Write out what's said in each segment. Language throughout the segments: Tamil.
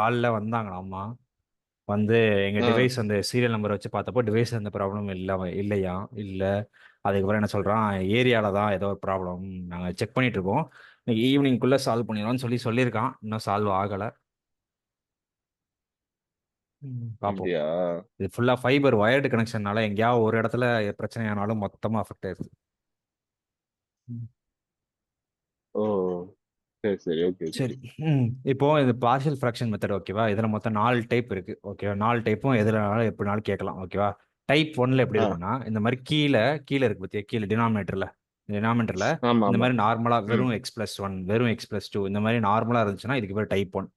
காலைல வந்தாங்களாம்மா. வந்து எங்கள் ஆ டிவைஸ் அந்த சீரியல் நம்பர் வச்சு பார்த்தப்போ டிவைஸ் எந்த ப்ராப்ளம் இல்லையா இல்லை. அதுக்கப்புறம் என்ன சொல்கிறான், ஏரியாவில் தான் ஏதோ ஒரு ப்ராப்ளம், நாங்கள் செக் பண்ணிட்டு இருக்கோம், இன்னைக்கு ஈவினிங்குள்ளே சால்வ் பண்ணிடுவோம்னு சொல்லியிருக்கான். இன்னும் சால்வ் ஆகலை. பார்ப்போம். அப்படியா? இது ஃபுல்லாக ஃபைபர் ஒயர்டு கனெக்ஷன்னால எங்கேயாவது ஒரு இடத்துல பிரச்சனையானாலும் மொத்தமாக அஃபெக்ட் ஆயிடுது. ம். ஓ சரி சரி, ஓகே ஓகே. சரி. இப்போ இது பார்ஷியல் ஃப்ராக்ஷன் மெத்தட் ஓகேவா. இதில் மொத்தம் 4 டைப் இருக்கு ஓகேவா. 4 டைப்பும் எதுலனாலும் எப்படினாலும் கேட்கலாம் ஓகேவா. டைப் 1ல எப்படி ஆ இருக்கும்னா, இந்த மாதிரி கீழே கீழே இருக்கு பத்தியா, கீழே டினாமினேட்டரில் ஆமா இந்த ஆமா. மாதிரி நார்மலாக ம் வெறும் x+1 வெறும் x+2 இந்த மாதிரி நார்மலாக இருந்துச்சுன்னா இதுக்கு பேர் டைப் 1.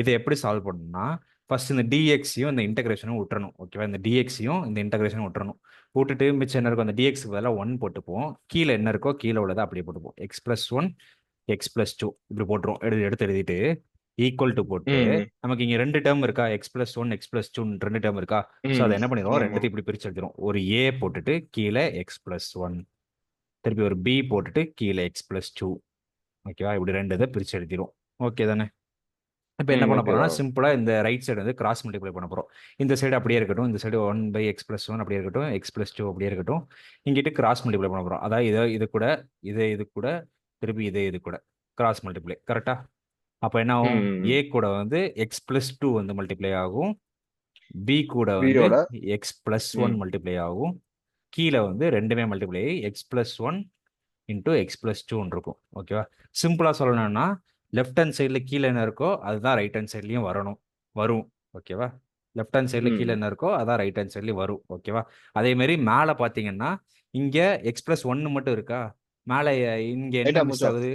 இதை எப்படி சால்வ் பண்ணணும்னா, ஃபர்ஸ்ட் இந்த டிஎக்ஸையும் இந்த இன்டகிரேஷனும் விட்டுறணும் ஓகேவா. இந்த டிஎக்ஸையும் இந்த இன்டகிரேஷனும் விட்டுறணும். விட்டுட்டு மிச்சம் என்ன இருக்கும், அந்த டிஎக்ஸ்க்கு பதிலாக 1 போட்டுப்போம். கீழே என்ன இருக்கோ கீழே உள்ளதை அப்படியே போட்டுப்போம். x+1 x+2 இப்படி போட்டுரும். எடுத்து எழுதிட்டு ஈக்குவல் டு போட்டு, ம் நமக்கு இங்க 2 டேர்ம் இருக்கா, x+1 x+2 2 டேர்ம் இருக்கா. ஸோ அதை ம். என்ன பண்ணிடுவோம், ஆமா. ரெண்டுத்தையும் இப்படி பிரிச்சு எழுதிரும். ஒரு a போட்டுட்டு கீழே x+1, திருப்பி ஒரு b போட்டுட்டு கீழே x+2 ஓகேவா. இப்படி ரெண்டு இதை பிரிச்சு எழுதிரும். ஓகே தானே. இப்போ என்ன பண்ண போறோம்னா, ஓகேவா. சிம்பிளா இந்த ரைட் சைடு வந்து கிராஸ் மல்டிப்ளை பண்ண போறோம். இந்த சைடு அப்படியே இருக்கட்டும், இந்த சைடு 1/x+1 அப்படியே இருக்கட்டும், x+2 அப்படியே இருக்கட்டும். இங்கிட்டு கிராஸ் மல்டிப்ளை பண்ண போறோம். அதாவது இது கூட இது கூட திருப்பி இது கூட கிராஸ் மல்டிப்ளை கரெக்டா. அப்போ என்ன ஆகும், ம். ஏ கூட வந்து x+2 வந்து மல்டிப்ளை ஆகும், பி கூட வந்து பியோட. x+1 ம் மல்டிப்ளை ஆகும், கீழே வந்து ரெண்டுமே மல்டிப்ளை ஆகி x+1 இன்டூ x+2 இருக்கும் ஓகேவா. சிம்பிளா சொல்லணும்னா, லெஃப்ட் ஹேண்ட் சைடில் கீழே என்ன இருக்கோ அதுதான் ரைட் ஹேண்ட் சைட்லையும் வரும் ஓகேவா. லெஃப்ட் ஹேண்ட் சைடில் கீழே ம். என்ன இருக்கோ அதான் ரைட் ஹேண்ட் சைட்லையும் வரும் ஓகேவா. அதே மாதிரி மேலே பார்த்தீங்கன்னா, இங்கே x+1 மட்டும் இருக்கா, மேலே இங்கே என்ன ரைட்டா மிஸ் மச்சான். ஆகுது.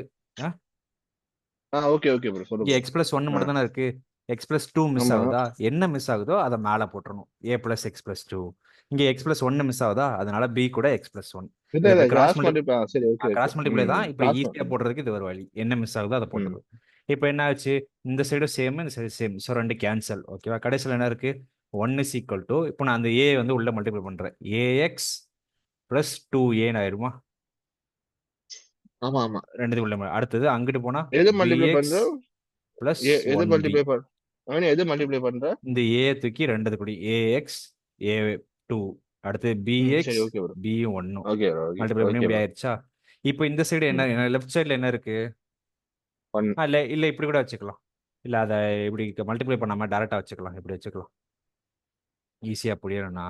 ஓகே ஓகே ப்ரோ, சொல்லு இங்கே ப்ரோ. x+1 ஆ மட்டும் தானே இருக்கு. x+2 மிஸ் ஆமா. ஆகுதா, என்ன மிஸ் ஆகுதோ அதை மேலே போட்டுறணும், a+x+2. இங்கே x+1 மிஸ் ஆகுதா, அதனால b கூட x+1. இல்ல இதை இல்ல, இப்படி கிராஸ் கிராஸ் மல்டிப்ளை. சரி, ஓகே ஓகே. கிராஸ் மல்டிப்ளை ம் தான். இப்போ கிராஸ். ஈஸியாக போடுறதுக்கு இது ஒரு வழி, என்ன மிஸ் ஆகுதோ அதை ம் போட்டுறது. இப்போ என்ன ஆச்சு, இந்த சைடும் சேம் இந்த சைடு சேம், ஸோ ரெண்டு கேன்சல் ஓகேவா. கடைசியில் என்ன இருக்கு, 1 இஸ் ஈக்குவல் டு, இப்போ நான் அந்த ஏ வந்து உள்ள மல்டிப்ளை பண்ணுறேன், ax+2a ஆயிடுமா. ஆமா ஆமா. ரெண்டுத்தையும் உள்ள அடுத்தது அங்கிட்டு போனால் எது மல்டிப்ளை bx பண்ற? ப்ளஸ் எது 1b. மல்டிப்ளை பண்ற? அவனே எது மல்டிப்ளை பண்ற? இந்த ஏ தூக்கி ரெண்டு கூடி ஏஎக்ஸ் a2, அடுத்து ம் bx சரி, okay bro. b1 okay bro, okay multiply பண்ணி ஓகே இப்படி ப்ரோ. ஆயிடுச்சா. இப்போ இந்த சைடு ம் என்ன, லெஃப்ட் சைடில் என்ன இருக்கு. ஒன். இல்லை இல்லை, இப்படி கூட வச்சுக்கலாம். இல்லை அதை இப்படி மல்டிப்ளை பண்ணாமல் டேரெக்டாக வச்சுக்கலாம், இப்படி வச்சுக்கலாம் ஈஸியாக புரியணும்னா.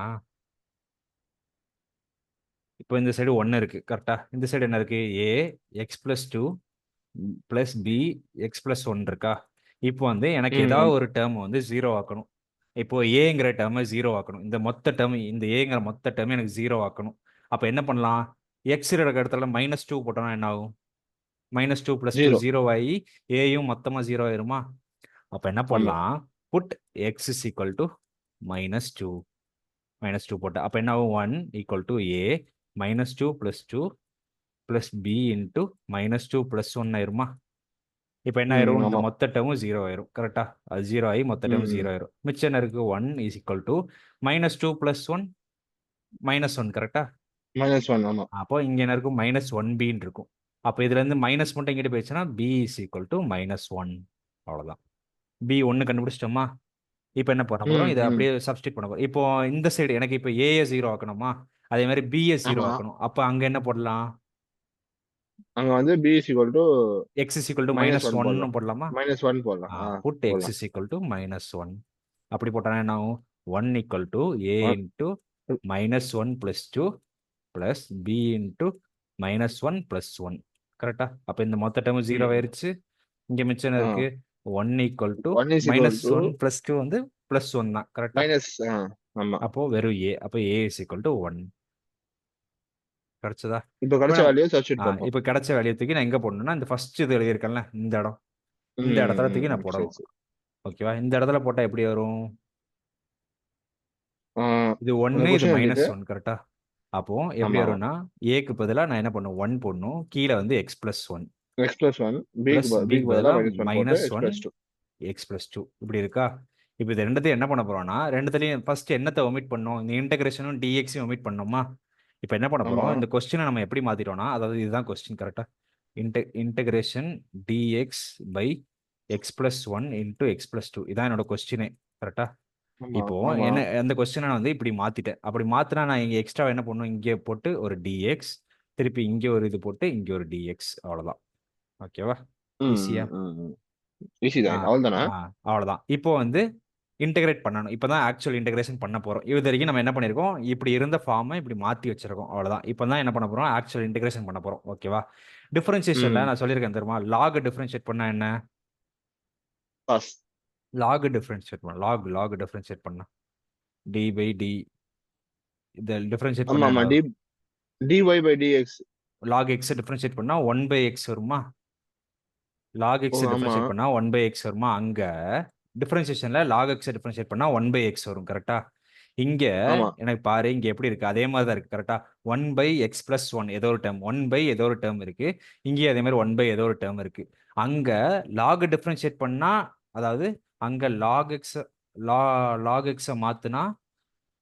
இப்போ இந்த சைடு 1 இருக்கு கரெக்டா, இந்த சைடு என்ன இருக்கு, ஏ x+2 ப்ளஸ் பி x+1 இருக்கா. இப்போ வந்து எனக்கு ம் ஏதாவது ஆமா. ஒரு டேர்ம் வந்து ஜீரோ ஆக்கணும். இப்போ ஏங்கிற டேர்மை ஜீரோ ஆக்கணும், இந்த மொத்த டேர்ம், இந்த ஏங்கிற மொத்த டேர்ம் எனக்கு ஜீரோ ஆக்கணும். அப்போ என்ன பண்ணலாம், எக்ஸ் இருக்க இடத்துல -2 போட்டோம்னா என்ன ஆகும், -2 + 2 ஜீரோ. ஜீரோ ஆகி ஏயும் மொத்தமாக ஜீரோ ஆயிருமா. அப்போ என்ன ஆமா. பண்ணலாம், put x is equal to -2 -2 போட்டு அப்போ என்ன ஆகும், 1 equal to a -2 + 2 plus b into -2 + 1 ஆயிருமா. இப்போ என்ன ஆயிரும், இந்த ஆமா. மொத்த டேர்மும் ஜீரோ ஆயிரும் கரெக்டா. அது ஜீரோ ஆகி மொத்த டேர்ம் ம் ஜீரோ ஆயிரும். மிச்சம் என்ன இருக்கு, 1 இஸ் ஈக்குவல் டு -2 + 1 -1 கரெக்டா. -1 ஆமா. அப்போ இங்க என்ன இருக்கும், -1bன்னு இருக்கும். அப்போ இதுல இருந்து மைனஸ் மட்டும் இங்கிட்டு போயிடுச்சுன்னா b இஸ் ஈக்குவல் டு -1. அவ்வளோதான். b 1 கண்டுபிடிச்சிட்டோமா. இப்போ என்ன பண்ண போறோம், இதை ம். அப்படியே சப்ஸ்டிட் பண்ண போறோம். இப்போ இந்த சைடு எனக்கு இப்போ ஏ ஜீரோ ஆக்கணுமா, அதே மாதிரி b ஜீரோ ஆமா. ஆக்கணும். அப்போ அங்க என்ன போடலாம், அங்க வந்து b is equal to x is equal to -1 -1 போடலாம். போடலாமா. -1 போடலாம். புட் x போடலாம். Is equal to -1. அப்படி போட்டோன்னா என்ன ஆகும், 1 equal to a one. Into -1 + 2 plus b into -1 + 1 கரெக்டா. அப்போ இந்த மொத்த டைமும் ஜீரோ ம். ஆயிருச்சு. இங்கே மிச்சம் என்ன ஆ இருக்கு, 1 equal to 1 is equal to -1 + 2 வந்து +1 தான் கரெக்டா. மைனஸ். ஆமா. அப்போ வெறும் ஏ, அப்போ ஏ இஸ் ஈக்குவல் டு 1 கிடைச்சதா. இப்ப இப்போ கிடைச்ச வேல்யூ சப்ஸ்டிட் பண்றோம். இப்போ கிடைச்ச வேல்யூ தூக்கி நான் எங்கே போடணும்னா, இந்த ஃபர்ஸ்ட் இது எழுதியிருக்கேன்ல இந்த இடம், இந்த இடத்துல தூக்கி நான் சரி போடணும் சரி. ஓகேவா. இந்த இடத்துல போட்டால் எப்படி வரும், ஆ இது அந்த 1 இது கொஸ்டின் எழுதிட்டு. -1 கரெக்டா. அப்போ எப்படி ஆமா. வரும்னா, ஏக்கு பதிலாக நான் என்ன பண்ணும் 1 போடணும், கீழே வந்து x+1 x+1. ப்ளஸ் பிக்கு பிக்கு பதிலா பதிலாக -1 போட்டு -1 x+2. x+2 இப்படி இருக்கா. இப்போ இது ரெண்டுத்தையும் என்ன பண்ண போறோம்னா, ரெண்டுத்துலையும் ஃபர்ஸ்ட் என்னத்தை ஒமிட் பண்ணோம், இந்த இன்டகிரேஷனும் டிஎக்ஸையும் ஒமிட் பண்ணோமா. இப்போ என்ன பண்ண ஆமா. போறோம், இந்த கொஸ்டினை நம்ம எப்படி மாத்திட்டோம்னா, அதாவது இதுதான் கொஸ்டின் கரெக்டா. Integration dx by x+1 into x+2 இதான் என்னோட கொஸ்டினே. கரெக்டா? ஆமா இப்போ ஆமா என்ன அந்த கொஸ்டினை நான் வந்து இப்படி மாத்திட்டேன். அப்படி மாத்தினா நான் இங்க எக்ஸ்ட்ரா என்ன பண்ணும், இங்கே போட்டு ஒரு dx, திருப்பி இங்கே ஒரு இது போட்டு இங்கே ஒரு dx, அவ்வளவுதான். ஓகேவா? ஈஸியா? ஈஸி ஆ தான் அவ்வளவுதானே. ஆ அவ்வளவுதான். இப்போ வந்து இன்டகிரேட் பண்ணணும். இப்பதான் ஆக்சுவல் இன்டகிரேஷன் பண்ண போறோம். இது வரைக்கும் நம்ம என்ன பண்ணிருக்கோம், இப்படி இருந்த ஃபார்மை இப்படி மாத்தி வச்சிருக்கோம். அவ்வளவுதான். இப்போ தான் என்ன பண்ண போறோம், ஆக்சுவல் இன்டகிரேஷன் பண்ண போறோம். ஓகேவா? டிஃபரன்சியேஷன்ல ம் நான் சொல்லியிருக்கேன் தெரியுமா, லாக் டிஃபரன்ஷியேட் பண்ணா என்ன, பாஸ். லாக் டிஃபரன்ஷியேட் பண்ண லாக் டிஃபரன்ஷியேட் பண்ணா d/d, இதை டிஃபரன்ஷியேட் ஆமா பண்ணா ஆமா என்ன வரும், dy by dx. log x differentiate பண்ணா 1/x வருமா, log x ஓ ஆமா டிஃபரன்ஷியேட் பண்ணா 1/x வருமா, அங்க டிஃபரன்ஷியேஷன்ல log x டிஃபரன்ஷியேட் பண்ணா 1/x வரும். கரெக்டா? இங்க ஆமா. எனக்கு பாரு, இங்க எப்படி இருக்கு, அதே மாதிரி தான் இருக்கு. கரெக்டா? 1/x+1 ஏதோ ஒரு டேர்ம், 1 ஏதோ ஒரு டேர்ம் இருக்கு. இங்கேயும் அதே மாதிரி 1 ஏதோ ஒரு டேர்ம் இருக்கு. அங்க log டிஃபரன்ஷியேட் பண்ணா, அதாவது அங்க log x மாத்துனா,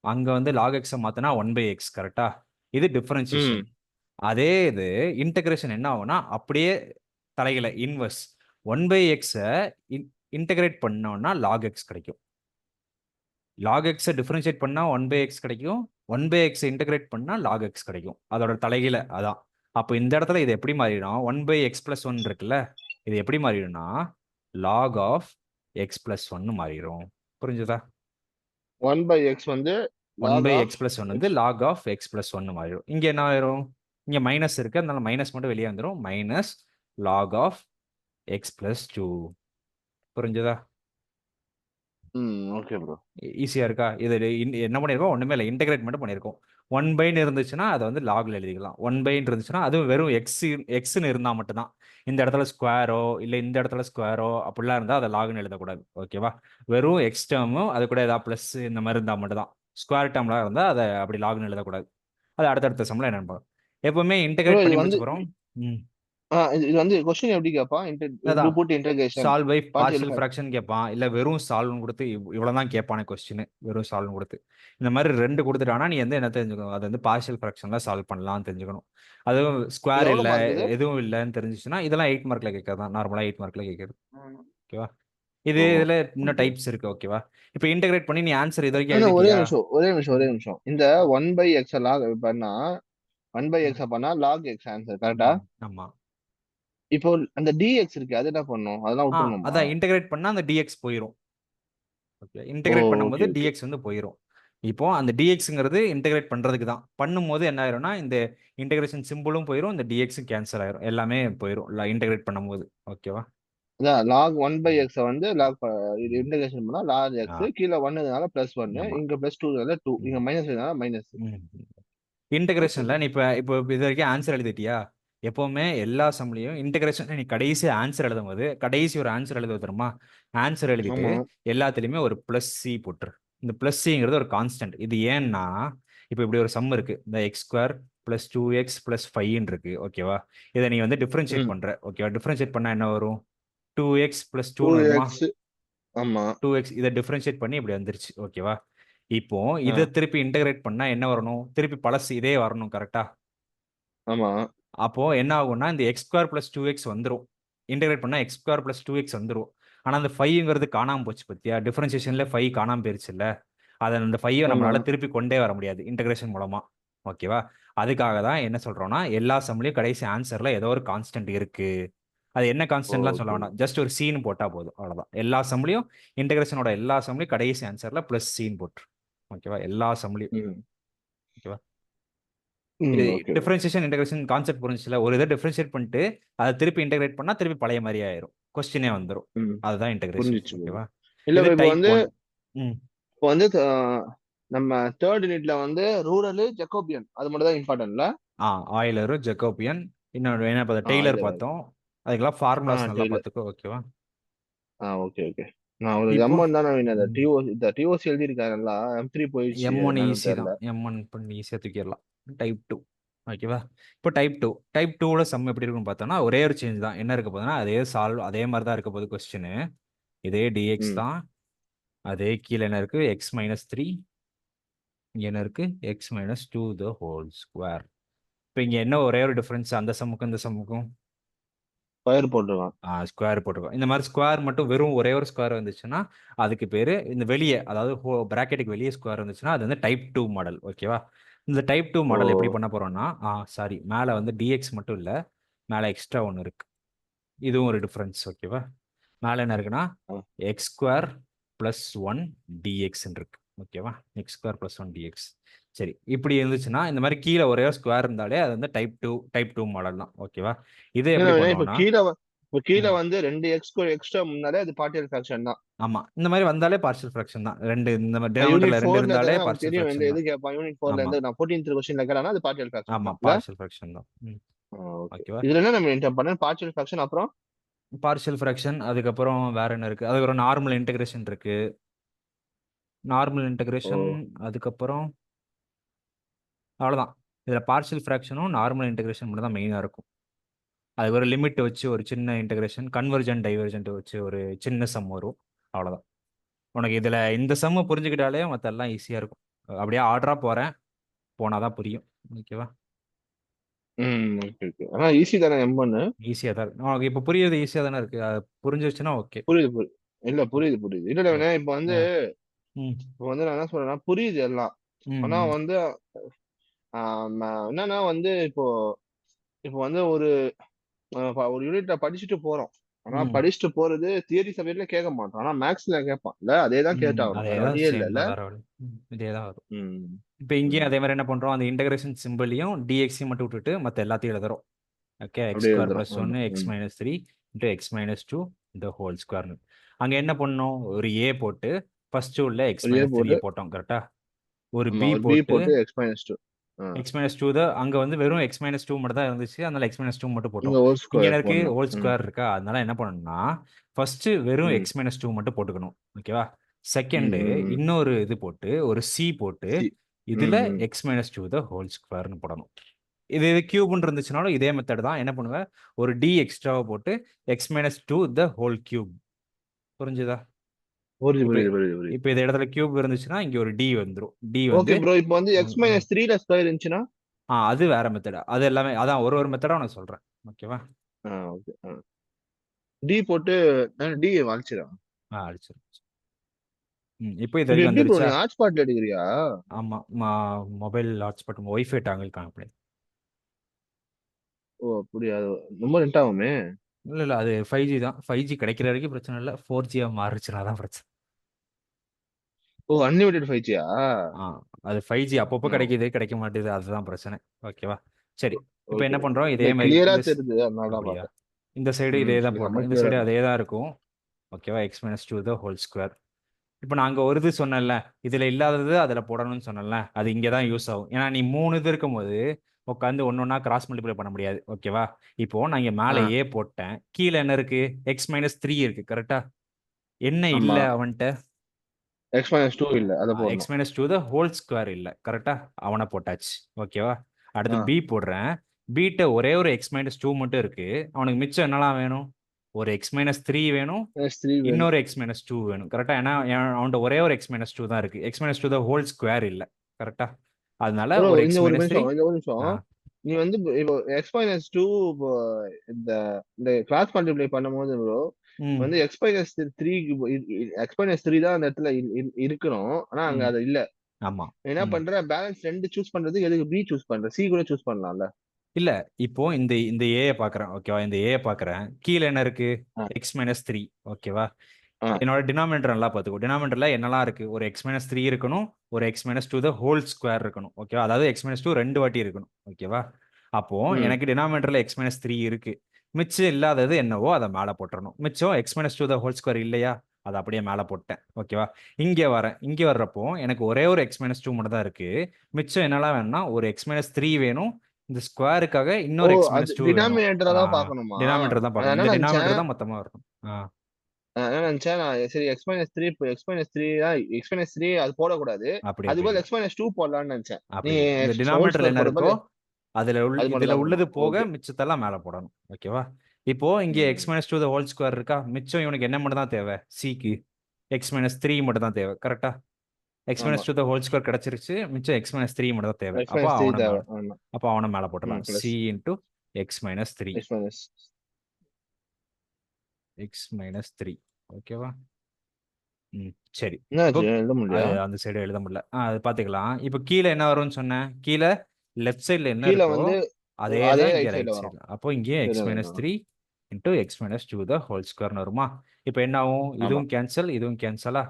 அங்க வந்து log x மாத்துனா 1/x. கரெக்டா? இது டிஃபரன்ஷியேஷன். ம் அதே இது இன்டகிரேஷன் என்ன ஆகும்னா, அப்படியே தலையில இன்வர்ஸ் 1/x இன்டகிரேட் பண்ணோம்னா log x கிடைக்கும். log x டிஃபரன்ஷியேட் பண்ணா 1/x கிடைக்கும். 1/x இன்டகிரேட் பண்ணா log x கிடைக்கும். அதோட தலைகீழ அதான். அப்போ இந்த இடத்துல இது எப்படி மாறிடும், 1/x+1 இருக்குல்ல, இது எப்படி மாறிடும்னா log of x+1 மாறிடும். புரிஞ்சுதா? 1/x வந்து log of 1/x+1 x. வந்து log of x+1 மாறிடும். இங்க என்ன ஆயிரும், இங்க மைனஸ் இருக்கு, அதனால மைனஸ் மட்டும் வெளியே வந்துடும். Minus log of x+2. புரிஞ்சுதா? Okay bro. ஈஸியா இருக்கா? இது என்ன பண்ணியிருக்கோம், ஒண்ணுமே இல்லை, இன்டகிரேட் மட்டும் பண்ணியிருக்கோம். 1/ன்னு இருந்துச்சுன்னா அதை வந்து லாக்ல எழுதிக்கலாம். 1/ன்னு இருந்துச்சுன்னா அது வெறும் எக்ஸ்ன்னு இருந்தால் மட்டும்தான். இந்த இடத்துல ஸ்கொயரோ இல்லை இந்த இடத்துல ஸ்கொயரோ அப்படிலாம் இருந்தால் அதை லாக்னு எழுதக்கூடாது. ஓகேவா? வெறும் எக்ஸ் டேர்மும் அது கூட ஏதாவது ப்ளஸ் இந்த மாதிரி இருந்தால் மட்டும் தான். ஸ்கொயர் டேர்ம்லாம் இருந்தால் அதை அப்படி லாக்னு எழுதக்கூடாது. அது அடுத்தடுத்த சம்மில் என்னன்னு பார்ப்போம். எப்பவுமே ப்ரோ இன்டகிரேட் இது பண்ணி வந்து முடிச்ச போகிறோம். ம் இது வந்து கொஸ்டின் எப்படி கேட்பான்? டு அதான், put integration solve by partial. Partial fraction கேட்பான், இல்லை வெறும் சால்வ்னு கொடுத்து இவ்வளோதான் கேட்பானே கொஸ்டின், வெறும் சால்வ்னு கொடுத்து. இந்த மாதிரி 2 கொடுத்துட்டானா நீ வந்து என்ன தெரிஞ்சுக்கணும், அது வந்து பார்ஷியல் ஃப்ராக்ஷன்ல சால்வ் பண்ணலாம்னு தெரிஞ்சுக்கணும். அதுவும் இது ஸ்கொயர் எவ்வளவு இல்லை, மார்க் இது? எதுவும் இல்லைன்னு தெரிஞ்சிச்சுன்னா இதெல்லாம் 8 மார்க்ல கேட்கறது தான், நார்மலாக 8 மார்க்ல கேட்கறது. ஓகேவா? இது ஓ இதில் இன்னும் ஓகே. டைப்ஸ் இருக்கு. ஓகேவா? இப்போ இன்டகிரேட் பண்ணி நீ ஆன்சர் இது வரைக்கும் ஒரே எழுதிட்டியா? நிமிஷம் ஒரே நிமிஷம் ஒரே ம், நிமிஷம். இந்த 1/x லாக் பண்ணா 1/x ம், பண்ணா log x ஆன்சர் கரெக்டா? ம், ஆமா. இப்போ அந்த dx இருக்கு அது என்ன பண்ணும்? அதெல்லாம் விட்டுறணுமா? அதான் இன்டகிரேட் பண்ணா அந்த dx போயிடும். ஓகே, ஓ இன்டகிரேட் பண்ணும்போது ஓகே ஓகே. dx வந்து போயிடும். இப்போ அந்த dxங்கிறது இன்டகிரேட் பண்றதுக்கு தான். பண்ணும்போது என்ன ஆயிரும்னா இந்த இன்டகிரேஷன் சிம்பிளும் போயிடும், இந்த dxும் கேன்சல் ஆயிரும், எல்லாமே போயிடும் இன்டகிரேட் பண்ணும்போது. ஓகேவா? அதான் log ம், 1/x வந்து இது ம். இன்டகிரேஷன் பண்ணா log x, ஆ, கீழே 1 +1, ஆமா. இங்க +2 2, ம், இங்க -மைனஸ். ம். ஓகே இன்டகிரேஷன்ல ப்ரோ. நீ இப்போ இப்போ இது வரைக்கும் ஆன்சர் எழுதிட்டியா? எப்பவுமே எல்லா சம்லையும் இன்டகிரேஷன் நீ கடைசி ஆன்சர் எழுதும் போது கடைசி ஒரு ஆன்சர் எழுத தெரியுமா, ஆன்சர் எழுதிட்டு ஆமா. எல்லாத்துலயுமே ஒரு +c போட்டுரு. இந்த +cங்கிறது ஒரு கான்ஸ்டன்ட். இது ஏன்னா இப்போ இப்படி ஒரு சம் இருக்கு, இந்த x² + 2x + 5 இருக்கு. ஓகேவா? இதை நீ வந்து டிஃபரன்ஷியேட் ம் பண்ற. ஓகேவா? டிஃபரன்ஷியேட் பண்ணா என்ன வரும், 2x + 2ன்னு வருமா, 2x. ஆமா 2x. இதை டிஃபரன்ஷியேட் பண்ணி இப்படி வந்துருச்சு. ஓகேவா? இப்போ ஆ இதை திருப்பி இன்டகிரேட் பண்ணா என்ன வரணும், திருப்பி பழசு இதே வரணும். கரெக்டா? ஆமா அப்போ என்ன ஆகும்னா இந்த x² + 2x வந்துரும். இன்டகிரேட் பண்ணா x² + 2x வந்துரும். ஆனா அந்த 5ங்கிறது காணாம போச்சு பத்தியா, டிஃபரன்ஷியேஷன்ல 5 காணாம போயிருச்சுல்ல. அதை அந்த 5 ஆமா. நம்மளால திருப்பி கொண்டே வர முடியாது இன்டகிரேஷன் மூலமா. ஓகேவா? அதுக்காக தான் என்ன சொல்றோம்னா எல்லா சம்லயும் கடைசி ஆன்சர்ல ஏதோ ஒரு கான்ஸ்டன்ட் இருக்கு. அது என்ன கான்ஸ்டன்ட்லாம் சொல்ல ஓகே. வேண்டாம், ஜஸ்ட் ஒரு சீன் போட்டா போதும், அவ்வளவுதான். எல்லா சம்லயும் இன்டகிரேஷனோட எல்லா சம்லயும் கடைசி ஆன்சர்ல +c போட்டுரு. ஓகேவா? எல்லா சம்லயும். ம் ஓகேவா? இது okay bro. Differentiation integration concept புரிஞ்சுச்சுல. ஒரு இதை டிஃபரன்ஷியேட் பண்ணிட்டு அதை திருப்பி இன்டகிரேட் பண்ணா திருப்பி பழைய மாதிரி ஆயிரும், கொஸ்டினே வந்துரும். ம் அதுதான் இன்டகிரேஷன். புரிஞ்சிச்சு ப்ரோ. ஓகேவா? இல்ல இது bro, இப்போ டைப் வந்து 1. ம் இப்போ வந்து நம்ம தேர்ட் யூனிட்ல வந்து ரூரல் ஜெக்கோபியன் அது மட்டும் தான் இம்பார்ட்டன்ட்ல. ஆயிலரு, ஜெகோபியன், இன்னொரு என்ன பார்த்தோம், டெய்லர் இல்ல. பார்த்தோம். அதுக்கெல்லாம் ஃபார்முலாஸ் நல்லா டெய்லர். பார்த்துக்கோ. ஓகேவா? Okay okay. நான் ஒரு இப்போ M1 தான் இந்த டிஓசி எழுதியிருக்காருல்ல, M3 போயிடுச்சு M1 என்னன்னு ஈஸி தான், தெரியல. M1 பண்ணி ஈஸியாக தூக்கிடலாம். டைப் 2. ஓகேவா? இப்போ டைப் 2ல சம் எப்படி இருக்குன்னு பார்த்தோம்னா ஒரே ஒரு சேஞ்ச் தான். என்ன இருக்க போகுதுன்னா அதே மாதிரி தான் இருக்க போகுது கொஸ்டின். இதே dx ம் தான். அதே கீழே என்ன இருக்கு, x-3. இங்க என்ன இருக்கு, x-2 the whole square. இப்போ இங்க என்ன ஒரே ஒரு டிஃபரன்ஸ் அந்த சம்முக்கும் இந்த சம்முக்கும், ஸ்கொயர் போட்டுருக்கான். ஸ்கொயர் போட்டுருக்கோம். இந்த மாதிரி ஸ்கொயர் மட்டும் வெறும் ஒரே ஒரு ஸ்கொயர் வந்துச்சுன்னா அதுக்கு பேர் இந்த வெளியே, அதாவது ப்ராக்கெட்டுக்கு வெளியே ஸ்கொயர் வந்துச்சுன்னா அது வந்து டைப் 2 மாடல். ஓகேவா? இந்த டைப் 2 ஓ மாடல் எப்படி பண்ண போறோம்னா, சாரி, மேலே வந்து டிஎக்ஸ் மட்டும் இல்லை, மேலே எக்ஸ்ட்ரா ஒன்று இருக்கு. இதுவும் ஒரு டிஃப்ரென்ஸ். ஓகேவா? மேலே என்ன இருக்குன்னா எக்ஸ் ஸ்கொயர் ப்ளஸ் ஒன் டிஎக்ஸ்ன்னு இருக்கு. ஓகேவா? X square plus one dx. சரி, இப்படி இருந்துச்சுன்னா இந்த மாதிரி கீழே ஒரே ஒரு ஸ்கொயர் இருந்தாலே அது வந்து டைப் 2 மாடல் தான். ஓகேவா? இதை எப்படி இப்ப பண்ணுவோம்னா, கீழே வந்து 2x எக்ஸ்ட்ரா முன்னாலே அது பார்ட்டியல் ஃபிராக்ஷன் தான். ஆமா, இந்த மாதிரி வந்தாலே பார்ஷியல் ஃப்ராக்ஷன் தான். ரெண்டு இந்த மாதிரி யூனிட் டினாமினேட்டர்ல ரெண்டு 4ல இருந்தாலே நமக்கு பார்ஷியல் தெரியும் ஃப்ராக்ஷன் தான். கேட்பான். யூனிட் 4ல ஆமா இருந்து நான் 14th கொஸ்டின்ல கேட்டானா அது பார்ட்டியல் ஃபிராக்ஷன் ஆமா தான் இல்ல. பார்ஷியல் ஃப்ராக்ஷன் தான். ஓகே. ஓகேவா? இதுல என்ன நம்ம இன்டர் பண்ண பார்ட்டியல் ஃபிராக்ஷன் அப்புறம் பார்ஷியல் ஃப்ராக்ஷன், அதுக்கப்புறம் வேற என்ன இருக்கு, அதுக்கப்புறம் நார்மல் இன்டகிரேஷன் இருக்கு. நார்மல் ஓ இன்டகிரேஷன், அதுக்கப்புறம் அவ்வளவுதான். இதுல பார்ஷியல் ஃப்ராக்ஷனும் நார்மல் இன்டகிரேஷன் மட்டும் தான் மெயினா இருக்கும். அது ஒரு லிமிட் வச்சு ஒரு சின்ன இன்டகிரேஷன், கன்வர்ஜென்ட் டைவர்ஜென்ட் வச்சு ஒரு சின்ன சம் வரும். அவ்வளவுதான். உனக்கு இதுல இந்த சம்ம புரிஞ்சுக்கிட்டாலே மத்த எல்லாம் ஈஸியா இருக்கும். அப்படியே ஆர்டரா போறேன், போனாதான் புரியும். ஓகேவா? Okay okay. ஆனா ஈஸி தானே M1. ஈஸியா தான் இருக்கு. உனக்கு இப்போ புரியுறது ஈஸியா தானே இருக்கு. அது புரிஞ்சிருச்சுன்னா ஓகே. புரியுது புரியுது. இல்ல புரியுது புரியுது. இல்ல இல்ல இப்ப வந்து ம் நான் என்ன சொல்றேன்னா புரியுது எல்லாம். ம் ஆனா ம் வந்து என்னன்னா வந்து இப்போ இப்போ வந்து ஒரு யூனிட்ட படிச்சுட்டு போறோம். ஆனா ம் படிச்சுட்டு போறது தியரி சப்ஜெக்ட்ல கேட்க மாட்டோம். ஆனா மேக்ஸ்ல கேட்பான்ல, அதேதான் கேட்டாகணும். அதே வேற தான் வழியே சேம் இல்ல. தான், வேற வழி. இதே தான் வரும். ம் இப்போ இங்கேயும் ம். அதே மாதிரி என்ன பண்றோம், அந்த இன்டகிரேஷன் சிம்பிளையும் டிஎக்ஸையும் மட்டும் விட்டுட்டு மற்ற எல்லாத்தையும் எழுதுறோம். ஓகே, எக்ஸ் அப்படியே ஸ்கொயர் எழுதுறோம். ப்ளஸ் ஆமா. ஒன்று x minus three into x minus two இந்த ஹோல் ஸ்கொயர்னு. அங்கே என்ன பண்ணோம், ஒரு ஏ போட்டு ஃபர்ஸ்ட் உள்ள எக்ஸ் ஒரு ஏ மைனஸ் போட்டு த்ரீயை போட்டோம் கரெக்டா. ஒரு ஆமா பி ஒரு பி போட்டு போட்டு X-2. எக்ஸ் மைனஸ் டூ தான். அங்கே வந்து வெறும் எக்ஸ் மைனஸ் டூ மட்டும் தான் இருந்துச்சு, அதனால எக்ஸ் மைனஸ் டூ மட்டும் இங்க போட்டோம். ஹோல் இங்கே என்ன ஸ்கொயர் இருக்கு, போடணும். ஹோல் ஸ்கொயர் இருக்கா, அதனால என்ன பண்ணணும்னா ஃபர்ஸ்ட் வெறும் ம் எக்ஸ் மைனஸ் டூ மட்டும் போட்டுக்கணும். ஓகேவா? ம் செகண்டு ம் ம். இன்னொரு இது போட்டு ஒரு சி போட்டு சி. இதுல ம் ம். X minus two the whole ஸ்கொயர்னு போடணும். இது கியூப்னு இருந்துச்சுனாலும் இதே மெத்தட் தான். என்ன பண்ணுவேன், ஒரு டி எக்ஸ்ட்ராவை போட்டு x minus two the whole cube. புரிஞ்சுதா? புரியுது இப்போ புரியுது புரியுது புரியுது. இப்போ இந்த இடத்துல கியூப் இருந்துச்சுன்னா இங்க ஒரு டி வந்துடும். டி வந்து ஓகே ப்ரோ. இப்போ வந்து X-3ல ஸ்கொயர் இருந்துச்சுன்னா அது வேற மெத்தட். அது எல்லாமே அதான் ஒரு ஒரு மெத்தடா நான் சொல்றேன். ஓகேவா? ஓகே. டி போட்டு டி வாங்கிச்சிடா. அடிச்சிடும். இப்போ இது இது வரைக்கும் எப்படி ப்ரோ வந்துருச்சா? நீ ஹாட்ஸ்பாட்ல எடுக்கிறியா? ஆமா, மொபைல் ஹாட்ஸ்பாட் ஒய்ஃபை டாங்கிள் காணப்படு. ஓ அப்படியா? அது ரொம்ப ரெண்ட் ஆகுமே. இல்ல இல்ல, அது 5G தான். 5G கிடைக்கிற வரைக்கும் பிரச்சனை இல்லை. 4G மாறிச்சுனா தான் பிரச்சனை. ஓ அன்லிமிட்டெட் 5Gயா? ஆ அது 5G அப்பப்போ கிடைக்குது, கிடைக்க மாட்டேது, அதுதான் பிரச்சனை. ஓகேவா? சரி, இப்போ ஓகே என்ன ஓகே. பண்றோம், இதே இல்ல மாதிரி கிளியரா இந்த தெரியுது அதனால தான் அப்படியா, பார்த்தேன். இந்த சைடு இதே தான் சரி செம்ம போடுறோம், இந்த கிளியரா சைடு அதே தெரியுது. தான் இருக்கும். ஓகேவா? X minus two the whole square. இப்போ நான் அங்கே ஒரு இது சொன்னேன்ல, இதில் இல்லாதது அதில் போடணும்னு சொன்னேன்ல, அது இங்கே தான் யூஸ் ஆகும். ஏன்னா நீ 3 இது இருக்கும்போது உட்காந்து ஒன்று ஒன்றா கிராஸ் மல்டிப்ளை பண்ண முடியாது. ஓகேவா? இப்போ நான் இங்கே ஆ மேலே ஏ போட்டேன், கீழே என்ன இருக்கு, எக்ஸ் மைனஸ் த்ரீ இருக்கு கரெக்டா. என்ன ஆமா. இல்லை அவன்கிட்ட, X-2 இல்ல அத எக்ஸ் போடணும். Minus two the whole square இல்லை கரெக்டா. அவனை போட்டாச்சு. ஓகேவா? அடுத்து ஆ பி போடுறேன். பீட்ட ஒரே ஒரு எக்ஸ் மைனஸ் டூ மட்டும் இருக்கு. அவனுக்கு மிச்சம் என்னலாம் வேணும், ஒரு எக்ஸ் மைனஸ் த்ரீ வேணும், S3 வேணும். இன்னொரு எக்ஸ் மைனஸ் டூ வேணும் கரெக்டா. ஏன்னா அவன்கிட்ட ஒரே ஒரு எக்ஸ் மைனஸ் டூ தான் இருக்கு. X minus two the whole square இல்லை கரெக்டா. அதனால ப்ரோ ஒரு இந்த எக்ஸ் ஒரு மைனஸ் த்ரீ. நிமிஷம் இந்த ஒரு நிமிஷம். ஆ நீ வந்து இப்போ X-2 இப்போ இந்த இந்த கிராஸ் மல்டிப்ளை பண்ணும்போது ப்ரோ ம் வந்து X-3 X-3 தான் அந்த இடத்துல இருக்கணும். ஆனா அங்க ம் அது இல்ல. ஆமா. என்ன ம் பண்ற பேலன்ஸ் 2 சூஸ் பண்றதுக்கு எதுக்கு பி சூஸ் பண்ற? சி கூட சூஸ் பண்ணலாம்ல. இல்ல, இப்போ இந்த இந்த ஏ பாக்குறேன். ஓகேவா? இந்த ஏ பாக்குறேன், கீழே என்ன இருக்கு, ஆ எக்ஸ் மைனஸ் த்ரீ. ஓகேவா? ஆ என்னோட டினாமினேட்டர் நல்லா பார்த்துக்கோ. டினாமினேட்டர்ல என்னலாம் இருக்கு, ஒரு எக்ஸ் மைனஸ் த்ரீ இருக்கணும், ஒரு x minus two the whole square இருக்கணும். ஓகேவா? அதாவது எக்ஸ் மைனஸ் டூ ரெண்டு வாட்டி இருக்கணும். ஓகேவா? அப்போ ம் எனக்கு டினாமினேட்டர்ல எக்ஸ் மைனஸ் த்ரீ இருக்கு. மிச்சம் இல்லாதது என்னவோ அதை மேலே போட்டுறணும். மிச்சம் x minus two the whole square இல்லையா, அதை அப்படியே மேலே போட்டேன். ஓகேவா? இங்கே வரேன், இங்கே வர்றப்போ எனக்கு ஒரே ஒரு எக்ஸ் மைனஸ் டூ மட்டும் தான் இருக்கு. மிச்சம் என்னெல்லாம் வேணும்னா ஒரு எக்ஸ் மைனஸ் த்ரீ வேணும், இந்த ஸ்கொயருக்காக ஓ இன்னொரு எக்ஸ் அது மைனஸ் டூ வேணும். டினாமினேட்டரை தான் பார்க்கணுமா? டினாமினேட்டர் தான் நான் பார்க்கணும். என்ன இந்த நினைச்சேன் டினாமினேட்டர் தான் மொத்தமாக வரணும். என்ன நினைச்சேன் நான் சரி X-3 இப்போ X-3 தான் X-3 அது போடக்கூடாது. அப்படி அதுக்கு இல்லை, X-2 போடலாம்னு நினைச்சேன். நீ அப்படி இல்லை. இந்த ஹோல் டினாமினேட்டர்ல ஸ்கொயர் என்ன போடுற இருக்கோ மாதிரி அது மட்டும் இதுல தான் உள்ளது போடணும். போக ஓகே. மிச்சத்தெல்லாம் மேல போடணும். ஓகேவா? இப்போ இங்க எக்ஸ் ம் மைனஸ் டூ ஹோல் ஸ்கொயர் இருக்கா, மிச்சம் இவனுக்கு என்ன மட்டும் தான் தேவை, சிக்கு எக்ஸ் மைனஸ் த்ரீ மட்டும் தான் தேவை கரெக்டா. எக்ஸ் ஆமா. மைனஸ் டூ ஹோல் ஸ்கொயர் கிடைச்சிருச்சு, மிச்சம் எக்ஸ் மைனஸ் த்ரீ மட்டும் தான் தேவை. X-3 தேவை. ஆமா. அப்போ அவனை மேல போட்டுடலாம், plus C into x minus three. X- X minus three. ஓகேவா? சரி. இப்போ என்னாச்சு எழுத முடியலையா? அந்த சைடு எழுத முடியல. அது பார்த்துக்கலாம். இப்போ கீழே என்ன வரும்னு சொன்னேன்? கீழே லெஃப்ட் சைடில் என்ன கீழே இருக்கோ வந்து அதே அதே தான் இங்கே ரைட் ரைட் சைடுல வரும். சைடில். அப்போ இங்கே x minus three into x minus two the whole ஸ்கொயர்னு வருமா? இப்போ என்ன ஆகும்? ஆமா. இதுவும் கேன்சல், இதுவும் கேன்சலா?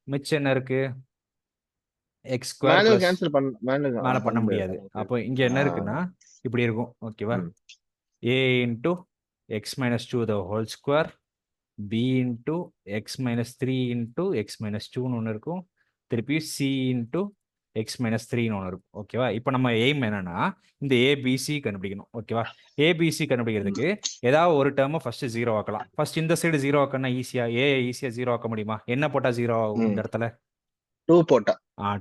மிச்சம் என்ன இருக்கு? X square manual plus cancel manual மேலே பண்ண பண்ண முடியாது. முடியாது. அப்போ இங்கே என்ன இருக்குன்னா இப்படி இருக்கும். ஓகேவா? ம். a into x minus two the whole square b into x minus three into x minus டூன்னு ஒன்று இருக்கும். திருப்பி c இன்டூ எக்ஸ் மைனஸ் த்ரீன்னு ஒன்று இருக்கும். ஓகேவா? இப்போ நம்ம எய்ம் என்னன்னா இந்த ஏபிசி கண்டுபிடிக்கணும். ஓகேவா? ஏபிசி கண்டுபிடிக்கிறதுக்கு ஏதாவது ஒரு டேர்மை ஃபர்ஸ்ட் ஜீரோ ஆக்கலாம். ஃபர்ஸ்ட் இந்த சைடு ஜீரோ ஆக்கணும்னா ஈஸியாக ஜீரோ ஆக்க முடியுமா? என்ன போட்டால் ஜீரோ ஆகும் இந்த இடத்துல? 2 போட்டா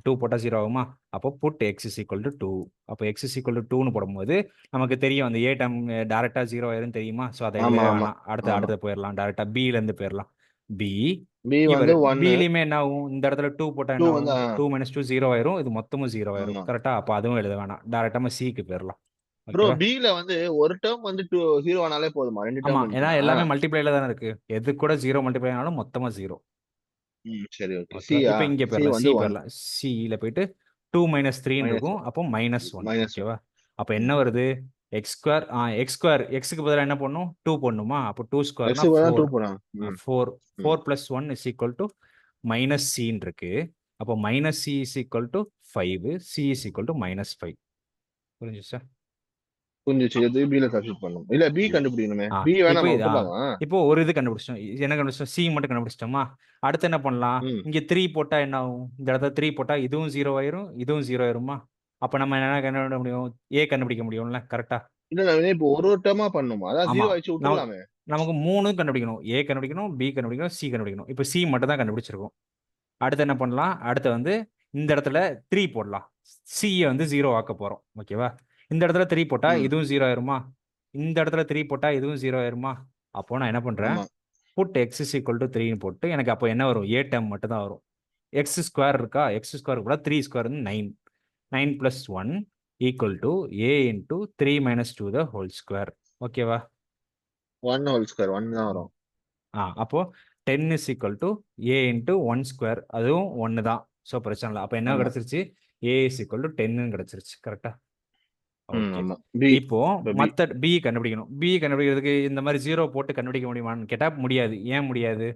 2 போட்டால் ஜீரோ ஆகுமா? அப்போ put x is equal to 2. அப்போ எக்ஸ் இஸ் ஈக்குவல் டு 2ன்னு போடும்போது நமக்கு தெரியும் அந்த ஏ டம் டேரெக்டாக ஜீரோ ஆயிரும் தெரியுமா? ஸோ அதை ஆமா எழுதவே ஆமா வேணாம். அடுத்து போயிடலாம். டேரெக்டாக பியிலேருந்து போயிடலாம். பி பி இங்கே வந்து பாரு, 1 பிலையுமே என்ன ஆகும்? இந்த இடத்துல 2 போட்டால் 2 என்ன வந்து ஆகும்? 2 மைனஸ் 2 ஜீரோ ஆயிரும். இது மொத்தமும் ஜீரோ ஆயிரும். ஆமா கரெக்டாக? அப்போ அதுவும் எழுத வேணாம். டேரெக்டாக சிக்கு போயிடலாம். ப்ரோ. ஓகேவா? பில வந்து ஒரு டேர்ம் வந்து 0 ஆனாலே போதுமா? 2 டேர்ம் ஆமாம், ஏன்னா இருந்துச்சுன்னா? எல்லாமே மல்டிப்ளைல தானே இருக்கு. எது கூட ஜீரோ மல்டிப்ளை ஆனாலும் மொத்தமாக ஜீரோ. சரி ஓகே. ஓகேவா? சியா இப்போ இங்கே சி போயிடலாம். சி வந்து 1 போயிடலாம். சியில் போயிட்டு 2 மைனஸ் 3 மைனஸ் இருக்கும். அப்போ -1. மைனஸ் ஓகேவா? அப்போ என்ன வருது? எக்ஸ் ஸ்கொயர் எக்ஸுக்கு பதிலாக என்ன பண்ணும்? 2 போடணுமா? அப்போ 2 ஸ்கொயர்னா எக்ஸ் தான் 2 4. போறாங்க. 4 ம். 4 + 1 இஸ் ஈக்குவல் டு மைனஸ் சின்னு இருக்கு. அப்போ minus C is equal to 5, C is equal to -5. புரிஞ்சுச்சா? புரிஞ்சிச்சு. எது பில சப்ஸ்டிட் பண்ணும். இல்ல பி கண்டுபிடிக்கணுமே. ஆ பி இப்போ வேணாமா இது விட்டுலாமா? இப்போ ஒரு இது கண்டுபிடிச்சிட்டோம். என்ன கண்டுபிடிச்சிட்டோம்? சி மட்டும் கண்டுபிடிச்சிட்டோமா? அடுத்து என்ன பண்ணலாம்? ம். இங்கே 3 போட்டால் என்ன ஆகும்? இந்த இடத்துல 3 போட்டால் இதுவும் ஜீரோ ஆயிரும், இதுவும் ஜீரோ ஆயிருமா? அப்போ நம்ம என்ன கண்டுபிடிக்க முடியும்? ஏ கண்டுபிடிக்க முடியும்ல? கரெக்டா? இல்ல நான் இப்போ ஒரு டேர்மா பண்ணுமா? அதான் ஆமா. 0 ஆயிடுச்சு விட்டுலாமே. நமக்கு 3 கண்டுபிடிக்கணும். ஏ கண்டுபிடிக்கணும், பி கண்டுபிடிக்கணும், சி கண்டுபிடிக்கணும். இப்போ சி மட்டும் தான் கண்டுபிடிச்சிருக்கோம். அடுத்து என்ன பண்ணலாம்? அடுத்து வந்து இந்த இடத்துல 3 போடலாம். சியை வந்து ஜீரோ ஆக்க போகிறோம். ஓகேவா? இந்த இடத்துல 3 போட்டால் ம். இதுவும் ஜீரோ ஆயிருமா? இந்த இடத்துல 3 போட்டால் இதுவும் ஜீரோ ஆயிருமா? அப்போ நான் என்ன பண்ணுறேன்? ஆமா. Put x is equal to 3ன்னு போட்டு எனக்கு அப்போ என்ன வரும்? ஏ டேர்ம் மட்டும் தான் வரும். எக்ஸ் ஸ்கொயர் இருக்கா? எக்ஸ் ஸ்கொயர் கூட 3 ஸ்கொயர் வந்து 9. 9 + 1 equal to A into 3 - 2 the whole square. ஓகேவா? 1 ஹோல் ஸ்கொயர் 1 தான் வரும். அப்போ 10 is equal to A into 1 square, அதுவும் 1 தான். ஸோ பிரச்சனை இல்லை. அப்போ என்ன ஆமா. கிடச்சிருச்சு? ஏ இஸ் ஈக்குவல் டு 10ன்னு கிடச்சிருச்சு. கரெக்டா? ஓகே. ஆமா. பி இப்போ பி மற்ற பி கண்டுபிடிக்கணும். பி கண்டுபிடிக்கிறதுக்கு இந்த மாதிரி ஜீரோ போட்டு கண்டுபிடிக்க முடியுமான்னு கேட்டால் முடியாது. ஏன் முடியாது?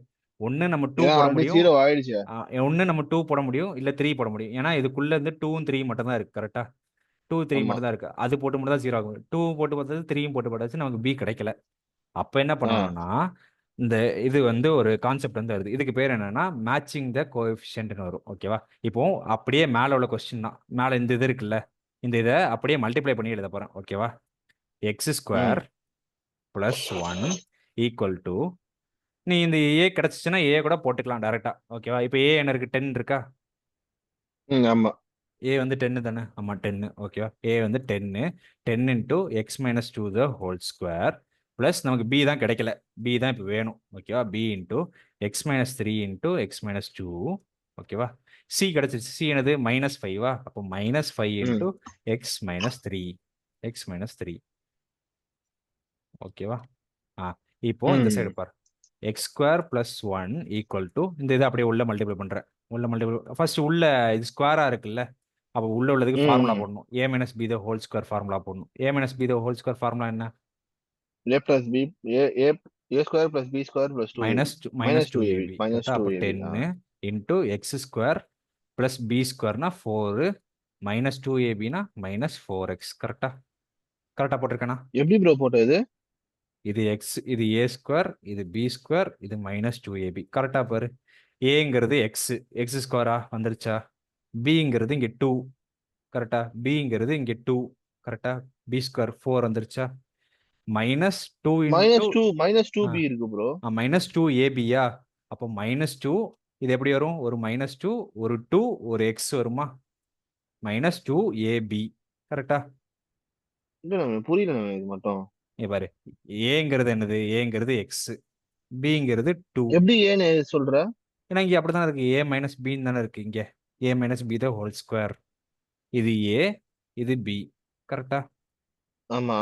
ஒன்று நம்ம 2 ஏன் போட ஆல்ரெடி முடியும். 0 ஆயிடுச்சு. ஒன்று நம்ம 2 போட முடியும், இல்லை 3 போட முடியும். ஏன்னா இதுக்குள்ள இருந்து 2ம் 3 மட்டும் தான் இருக்கு. கரெக்டா? 2 3 ஆமா. மட்டும் தான் இருக்கு. அது போட்டு மட்டும் தான் ஜீரோ ஆகும். 2 போட்டு பார்த்தது 3யும் போட்டு பார்த்தாச்சு, நமக்கு பி கிடைக்கல. அப்போ என்ன பண்ணணும்னா இந்த இது வந்து ஒரு கான்செப்ட் வந்து வருது. இதுக்கு பேர் என்னன்னா மேட்சிங் த கோஎஃபிஷியன்ட்னு வரும். ஓகேவா? இப்போ அப்படியே மேலே உள்ள கொஸ்டின் தான். மேலே இந்த இது இருக்குல்ல, இந்த இதை அப்படியே மல்டிப்ளை பண்ணி எழுத போகிறேன். ஓகேவா? X square plus 1 equal to, நீ இந்த ஏ கிடச்சிச்சுன்னா ஏ கூட போட்டுக்கலாம் டேரெக்டாக. ஓகேவா? இப்போ ஏ என்ன இருக்குது? 10 இருக்கா? ஆமா. ஏ வந்து 10 தானே? ஆமாம் 10. ஓகேவா? ஏ வந்து 10 into x minus 2 the whole square plus நமக்கு பி தான் கிடைக்கல, பி தான் இப்போ வேணும். ஓகேவா? B into x minus 3 into x minus 2. ஓகேவா? சி கிடச்சிருச்சு. சி என்னது? -5. அப்போ -5 into x minus 3. X minus 3. ஓகேவா? இப்போ இந்த சைடு பாரு. X square plus 1 equal to, இந்த இதை அப்படியே உள்ள மல்டிப்ளை பண்ணுறேன். உள்ள மல்டிப்ளை ஃபர்ஸ்ட் உள்ள இது ஸ்கொயராக இருக்குல்ல, அப்போ உள்ள உள்ளதுக்கு ஃபார்முலா போடணும். A minus B the whole square formula போடணும். A minus B the whole square formula என்ன? a plus b a square plus b square plus 2ab minus 2ab. minus கரெக்டா? அப்போ 2ab 10 into x square plus B ஸ்கொயர்னா 4 minus 2abனா -4x. கரெக்டா? கரெக்டாக போட்டிருக்கேனா? எப்படி ப்ரோ போட்டது? இது எக்ஸ், இது ஏ ஸ்கொயர், இது பி ஸ்கொயர், இது -2ab. கரெக்டாக பாரு. ஏங்கிறது எக்ஸ், எக்ஸ் ஸ்கொயரா வந்துருச்சா? பிங்கிறது இங்கே 2. கரெக்டா? பிங்கிறது இங்கே 2. கரெக்டா? பி ஸ்கொயர் 4 வந்துருச்சா? -2 இன்டூ -2b இருக்கு ப்ரோ. -2abயா? அப்போ -2 இது எப்படி வரும்? ஒரு -2, ஒரு 2, ஒரு எக்ஸ் வருமா? -2ab. கரெக்டா? இல்ல நம்ம புரியல இது மட்டும். பாரு, ஏங்கிறது என்னது? ஏங்கிறது எக்ஸ், பிங்கிறது 2. எப்படி ஏன்னு சொல்ற? ஏன்னா இங்கே அப்படி தானே இருக்கு. ஏ மைனஸ் பின்னு தானே இருக்கு இங்கே. A minus B the whole square. இது ஏ, இது பி. கரெக்டா? ஆமா.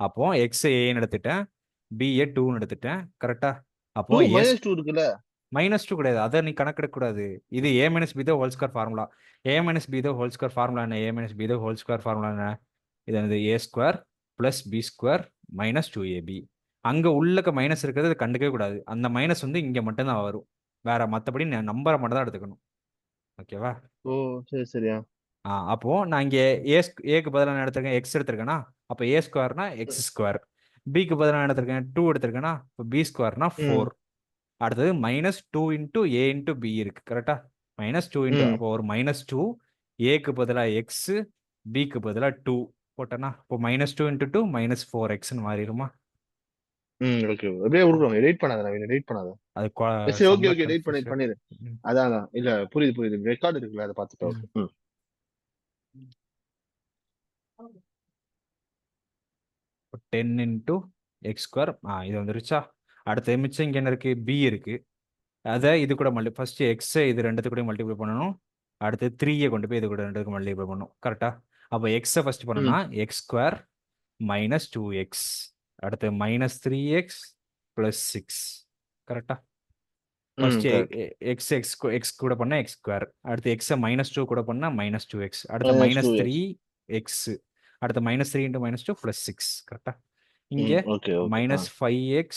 அப்போ எக்ஸ் ஏன்னு எடுத்துட்டேன், பிஏ 2ன்னு எடுத்துட்டேன். கரெக்டா? அப்போ -2 இருக்குல்ல. -2 கிடையாது, அதை நீ கணக்கெடுக்கக்கூடாது. இது a minus B the whole square formula. a minus B the whole square formula என்ன? a minus B the whole square formula என்ன? இது வந்து a square plus b square minus 2ab. அங்கே உள்ளக்க மைனஸ் இருக்கிறது அதை கண்டுக்கவே கூடாது. அந்த மைனஸ் வந்து இங்கே மட்டும்தான் வரும். வேற மற்றபடி நம்பரை மட்டும் தான் எடுத்துக்கணும். ஓகேவா? ஓ சரி சரியா. அப்போ நான் இங்கே ஏக்கு பதிலாக நான் எடுத்திருக்கேன் எக்ஸ் எடுத்திருக்கேன்னா, அப்போ ஏ ஸ்கொயர்னா எக்ஸ் ஸ்கொயர். பிக்கு பதிலாக நான் எடுத்திருக்கேன் 2 எடுத்திருக்கேன்னா, இப்போ பி ஸ்கொயர்னா 4. அடுத்தது -2 இன்ட்டு ஏ இன்ட்டு பி இருக்கு கரெக்டா? -2 இன்ட்டு, அப்போ ஒரு -2, ஏக்கு பதிலாக எக்ஸ், பிக்கு பதிலாக 2 போட்டேன்னா, இப்போ -2 இன்ட்டு 2 -4xன்னு மாறிடுமா? ஓகே அப்படியே விடுறோம். எடிட் பண்ணாத நவீன், எடிட் பண்ணாத. அது சரி ஓகே சம்ல ஓகே, எடிட் கன்ஃபியூஷன். பண்ணிரு. அதான் அதான் இல்ல, புரியுது புரியுது, ரெக்கார்ட் இருக்குல்ல, அதை பார்த்துட்டு ஓகே. 10 into X square. இது வந்துருச்சா? அடுத்து மிச்சம் இங்கே என்ன இருக்கு? பி இருக்கு. அதை இது கூட ஃபர்ஸ்ட் எக்ஸை இது ரெண்டுத்து கூட மல்டிப்ளை பண்ணணும். அடுத்து 3யை கொண்டு போய் இது கூட ரெண்டுக்கு மல்டிப்ளை பண்ணணும் கரெக்டா? அப்போ எக்ஸை ஃபர்ஸ்ட் பண்ணணும்னா எக்ஸ் ஸ்கொயர் மைனஸ் 2x, அடுத்து -3x ப்ளஸ் 6 கரெக்டா? ஃபர்ஸ்ட் எக்ஸ் எக்ஸ் எக்ஸ் கூட பண்ண எக்ஸ் ஸ்கொயர், அடுத்து எக்ஸை -2 கூட பண்ணா -2x, அடுத்து -3x, அடுத்து -3 இன்ட்டு -2 ப்ளஸ் 6 கரெக்டா? இங்கே ஓகே ஓகே -5x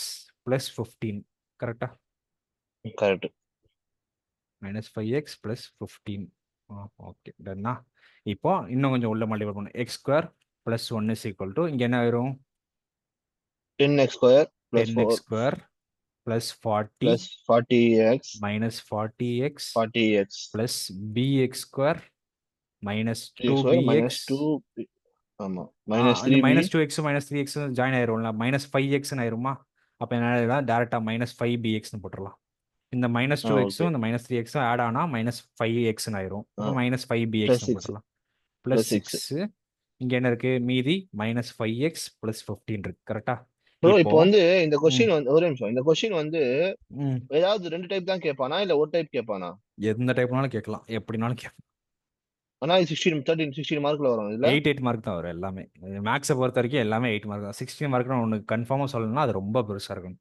ப்ளஸ் 15 கரெக்டா? கரெக்ட். -5x plus 15. ஓகே டன்னா. இப்போ இன்னும் கொஞ்சம் உள்ள மல்டிபிள் பண்ணணும். X square plus 1 is equal to இங்கே என்ன ஆயிரும்? 10x square plus 10x square plus 40 plus 40x minus 40x 40x plus bx square minus square minus 2bx. 2 ஆமா மைனஸ் இந்த 3b -2x -3x ஜாயின் ஆயிரும்ல, -5xன்னு ஆயிருமா? அப்போ என்ன ஆயிடும்? டேரெக்டாக -5bxன்னு போட்டுடலாம். இந்த -2xம் இந்த -3xம் ஆட் ஆனால் -5xன்னு ஆயிரும். அப்போ -5bxன்னு போட்டுடலாம். ப்ளஸ் 6 இங்கே என்ன இருக்கு? மீதி -5x ப்ளஸ் 15 இருக்கு கரெக்டா? ப்ரோ இப்போ வந்து இந்த கொஸ்டின் வந்து ஒரு நிமிஷம், இந்த கொஸ்டின் வந்து ம் ஏதாவது 2 டைப் தான் கேட்பானா இல்ல ஒரு டைப் கேட்பானா? எந்த டைப்னாலும் கேட்கலாம், எப்படினாலும் கேட்கலாம். ஆனா 16 13 16 மார்க்ல வரும் இல்ல? 8 மார்க் தான் வரும் எல்லாமே. மேக்ஸை பொறுத்த வரைக்கும் எல்லாமே 8 மார்க் தான். 16 மார்க்னு ஒன்று கன்ஃபார்மாக சொல்லணும்னா அது ரொம்ப பெருசாக இருக்கணும்.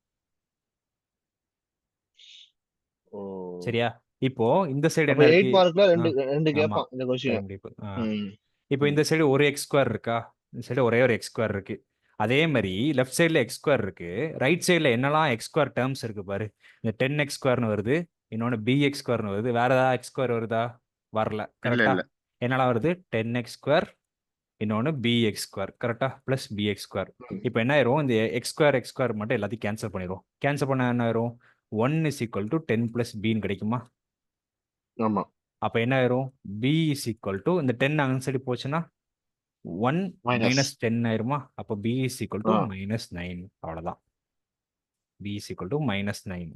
ஓ சரியா? இப்போ இந்த சைடு அப்ப என்ன 8 இருக்கு? மார்க்ல ரெண்டு ரெண்டு ஆமா, கேட்பான் இந்த கொஸ்டின். கண்டிப்பா. இப்போ இந்த சைடு ஒரு எக்ஸ் ஸ்கொயர் இருக்கா? இந்த சைடு ஒரே ஒரு எக்ஸ் ஸ்கொயர் இருக்கு. அதே மாதிரி லெஃப்ட் சைடில் எக்ஸ் ஸ்கொயர் இருக்கு. ரைட் சைடில் என்னெல்லாம் எக்ஸ் ஸ்கொயர் டேர்ம்ஸ் இருக்கு பாரு. இந்த 10x ஸ்கொயர்னு வருது, இன்னொன்று bx ஸ்கொயர்னு வருது. வேற ஏதாவது எக்ஸ் ஸ்கொயர் வருதா? வரல கரெக்டா? இல்ல என்னெல்லாம் வருது? 10x ஸ்கொயர், இன்னொன்று bx ஸ்கொயர் கரெக்டா? Plus bx square. இப்போ என்ன ஆயிரும்? இந்த எக்ஸ் ஸ்கொயர் மட்டும் எல்லாத்தையும் கேன்சல் பண்ணிடுவோம். கேன்சல் பண்ண என்ன ஆயிரும்? 1 இஸ் ஈக்குவல் டு 10 ப்ளஸ் பின்னு கிடைக்குமா? ஆமா. அப்போ என்ன ஆயிரும்? b இஸ் ஈக்குவல் டு இந்த 10 அந்த சைடு போச்சுன்னா 1 மைனஸ் -10 ஆயிருமா? அப்போ b இஸ் ஈக்குவல் டு -9. அவ்வளோதான். b இஸ் ஈக்குவல் டு -9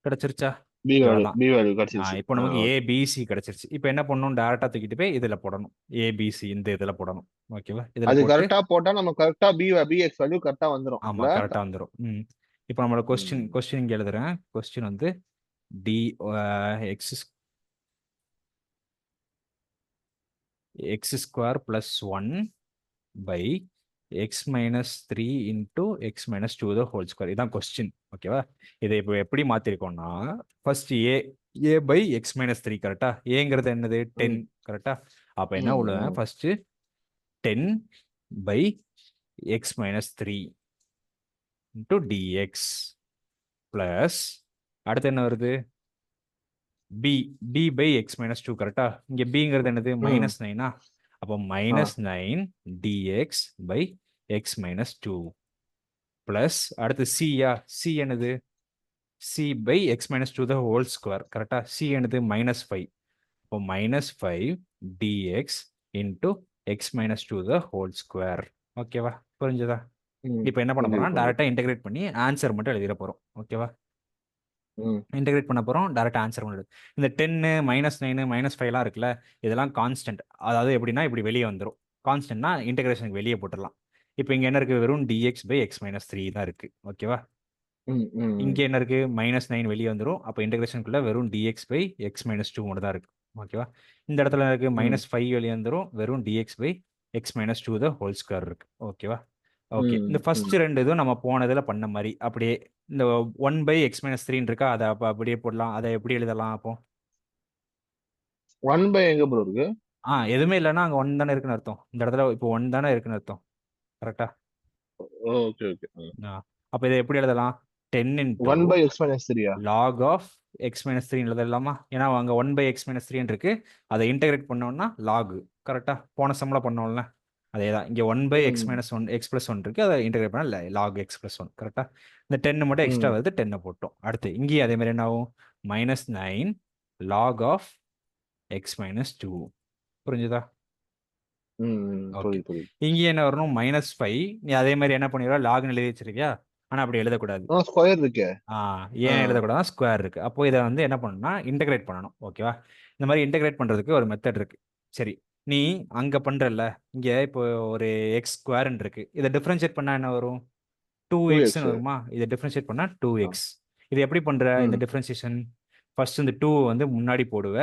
கிடைச்சிருச்சா? பி வேல்யூ இவ்வளோதான். கிடைச்சிருச்சு. இப்போ நமக்கு ஏபிசி கிடைச்சிருச்சு. இப்போ என்ன பண்ணணும்? டேரக்டா தூக்கிட்டு போய் இதில் போடணும். ஏபிசி இந்த இதில் போடணும். ஓகேவா? இதில் அது போட்டு கரெக்டா போட்டா நம்ம கரெக்டா பிஎக்ஸ் வேல்யூ கரெக்டா வந்துரும் ஆமா இல்ல? கரெக்டாக வந்துடும். இப்போ நம்மளோட கொஸ்டின் இங்கே எழுதுறேன். கொஸ்டின் வந்து d x square plus 1 by x minus 3 into x minus 2 the whole square. இதுதான் கொஸ்டின். ஓகேவா? இதை இப்போ எப்படி மாற்றிருக்கோம்னா, first A by x minus 3 கரெக்டா? ஏங்கிறது என்னது? 10 கரெக்டா? அப்போ என்ன உள்ளது? First 10 by x minus 3 into d x plus அடுத்து என்ன வருது? b பை எக்ஸ் மைனஸ் 2 கரெக்டா? இங்கே பிங்கிறது என்னது? -9. அப்போ -9 dx by x minus 2 plus அடுத்து சி என்னது? C by x minus 2 the whole square கரெக்டா? சி என்னது? -5. இப்போ -5 dx into x minus 2 the whole square. ஓகேவா? புரிஞ்சுதா? இப்போ என்ன பண்ண போறோம்? டேரக்டா இன்டெகிரேட் பண்ணி ஆன்சர் மட்டும் எழுதிட போறோம். ஓகேவா? இன்டெகிரேட் பண்ண போகிறோம். டேரெக்டாக ஆன்சர் பண்ணிடுது. இந்த 10 -9 -5லாம் இருக்குல்ல, இதெல்லாம் கான்ஸ்டன்ட். அதாவது எப்படின்னா இப்படி வெளியே வந்துடும். கான்ஸ்டன்ட்னா இன்டெகிரேஷனுக்கு வெளியே போட்டுடலாம். இப்போ இங்கே என்ன இருக்குது? வெறும் dx பை எக்ஸ் மைனஸ் 3 தான் இருக்குது. ஓகேவா? இங்கே என்ன இருக்குது? -9 வெளியே வந்துடும். அப்போ இன்டெகிரேஷனுக்குள்ள வெறும் dx பை எக்ஸ் மைனஸ் 2 மட்டும் தான் இருக்குது. ஓகேவா? இந்த இடத்துல இருக்குது -5 வெளியே வந்துடும். வெறும் dx by x minus 2 the whole square இருக்குது. ஓகேவா? ஓகே, ம் இந்த ஃபர்ஸ்ட் ம் ரெண்டு இதுவும் நம்ம போன இதில் பண்ண மாதிரி அப்படியே இந்த 1/(x-3) இருக்கா, அதை அப்போ அப்படியே போடலாம். அதை எப்படி எழுதலாம் அப்போ? 1 எங்க ப்ரோ இருக்கு? எதுவுமே இல்லைன்னா அங்கே 1 தானே இருக்குன்னு அர்த்தம். இந்த இடத்துல இப்போ 1 தானே இருக்குன்னு அர்த்தம். கரெக்டா? Okay okay. அப்போ இதை எப்படி எழுதலாம்? 10 into 1/(x-3)? log of x-3 எழுதலாமா? ஏன்னா அங்கே 1/(x-3) இருக்கு. அதை இன்டகிரேட் பண்ணோம்னா லாக். கரெக்டா? போன சம்மில் பண்ணோம்ல அதே தான். இங்கே 1/(x-1) x+1 இருக்கு. அதை இன்டகிரேட் பண்ணால் log x+1. கரெக்டா? இந்த 10 மட்டும் எக்ஸ்ட்ரா வருது, 10 போட்டோம். அடுத்து இங்கேயும் அதே மாதிரி என்ன ஆகும்? -9 log ஆஃப் x-2. புரிஞ்சுதா? ஓகே, புரியுது புரியுது. இங்கே என்ன வரணும்? -5. நீ அதே மாதிரி என்ன பண்ணிடுவா, லாக்னு எழுதி வச்சிருக்கியா? ஆனால் அப்படி எழுதக்கூடாது. ஸ்கொயர் இருக்கே. ஏன் எழுதக்கூடாது? ஸ்கொயர் இருக்கு. அப்போ இதை வந்து என்ன பண்ணணும்னா இன்டகிரேட் பண்ணணும். ஓகேவா? இந்த மாதிரி இன்டகிரேட் பண்றதுக்கு ஒரு மெத்தட் இருக்கு. சரி, நீ அங்க பண்றல்ல, இங்க இப்போ ஒரு x² இருக்கு. இதை டிஃபரன்ஷியேட் பண்ணா என்ன வரும்? 2x. 2xன்னு வருமா? இதை டிஃபரன்ஷியேட் பண்ணா 2x. இது எப்படி பண்ற இந்த ம் டிஃபரன்ஷியேஷன்? ஃபர்ஸ்ட் இந்த 2 வந்து முன்னாடி போடுவ,